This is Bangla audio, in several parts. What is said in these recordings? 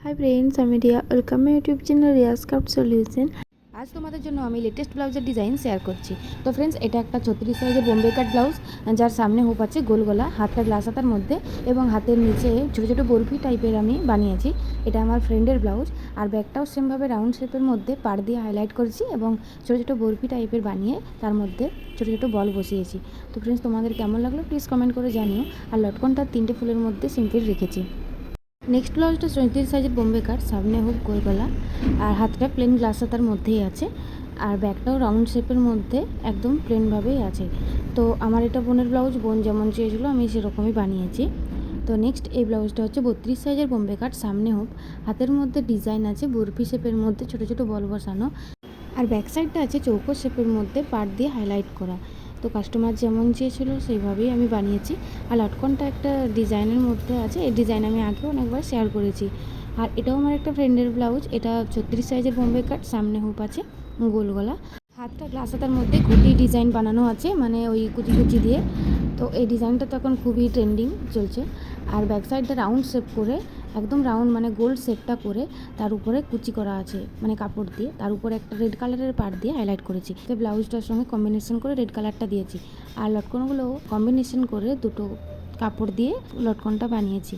হাই ফ্রেন্ডস, আমি Riya. Welcome my YouTube channel Riya's craft solution. আজ তোমাদের জন্য আমি লেটেস্ট ব্লাউজের ডিজাইন শেয়ার করছি। তো ফ্রেন্ডস, এটা একটা 36 সাইজের বোম্বে কাট ব্লাউজ, যার সামনে হুপ আছে গোল গলা, হাতটা গ্লাস হাতার মধ্যে এবং হাতের নিচে ছোটো ছোটো বরফি টাইপের আমি বানিয়েছি। এটা আমার ফ্রেন্ডের ব্লাউজ। আর ব্যাগটাও সেমভাবে রাউন্ড শেপের মধ্যে পাড় দিয়ে হাইলাইট করেছি এবং ছোটো ছোটো বরফি টাইপের বানিয়ে তার মধ্যে ছোটো ছোটো বল বসিয়েছি। তো ফ্রেন্ডস, তোমাদের কেমন লাগলো প্লিজ কমেন্ট করে জানিও। আর লটকনটা 3টে ফুলের মধ্যে সিম্পল রেখেছি। নেক্সট ব্লাউজটা 34 সাইজের বোম্বে কাট, সামনে হুক গোল গলা, আর হাতটা প্লেন গ্লাস হাতার মধ্যেই আছে, আর ব্যাকটাও রাউন্ড শেপের মধ্যে একদম প্লেনভাবেই আছে। তো আমার এটা বোনের ব্লাউজ, বোন যেমন চেয়েছিলো আমি সেরকমই বানিয়েছি। তো নেক্সট এই ব্লাউজটা হচ্ছে 32 সাইজের বোম্বে কাট, সামনে হুক, হাতের মধ্যে ডিজাইন আছে বরফি শেপের মধ্যে ছোটো ছোটো বল বসানো, আর ব্যাক সাইডটা আছে চৌকো শেপের মধ্যে পাড় দিয়ে হাইলাইট করা। তো কাস্টমার যেমন চেয়েছিলো সেইভাবেই আমি বানিয়েছি। আর লটকনটা একটা ডিজাইনের মধ্যে আছে, এই ডিজাইন আমি আগেও অনেকবার শেয়ার করেছি। আর এটাও আমার একটা ফ্রেন্ডের ব্লাউজ, এটা 36 সাইজের বোম্বে কাট, সামনে হুপ আছে গোল গলা, হাতটা গ্লাস হাতার মধ্যে কুটি ডিজাইন বানানো আছে, মানে ওই কুচি কুচি দিয়ে। তো এই ডিজাইনটা তো এখন খুবই ট্রেন্ডিং চলছে। আর ব্যাক সাইডটা রাউন্ড শেপ করে, একদম রাউন্ড মানে গোল্ড শেপটা করে তার উপরে কুচি করা আছে, মানে কাপড় দিয়ে তার উপরে একটা রেড কালারের পাড় দিয়ে হাইলাইট করেছি। তো ব্লাউজটার সঙ্গে কম্বিনেশন করে রেড কালারটা দিয়েছি। আর লটকনগুলো কম্বিনেশন করে দুটো কাপড় দিয়ে লটকনটা বানিয়েছি।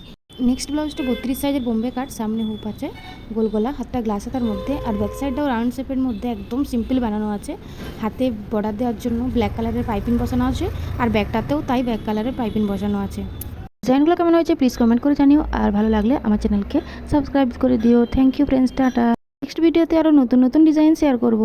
নেক্সট ব্লাউজটা 32 সাইজের বোম্বে কাট, সামনে হুপ আছে গোল গলা, হাতটা গ্লাস হাতার মধ্যে, আর ব্যাক সাইডটাও রাউন্ড শেপের মধ্যে একদম সিম্পল বানানো আছে। হাতে বর্ডার দেওয়ার জন্য ব্ল্যাক কালারের পাইপিং বসানো আছে, আর ব্যাকটাতেও তাই ব্ল্যাক কালারের পাইপিং বসানো আছে। ডিজাইনগুলো কেমন হয়েছে প্লিজ কমেন্ট করে জানিও, আর ভালো লাগলে আমার চ্যানেলকে সাবস্ক্রাইব করে দিও। Thank you friends, tata. Next ভিডিওতে আরও নতুন নতুন ডিজাইন শেয়ার করব।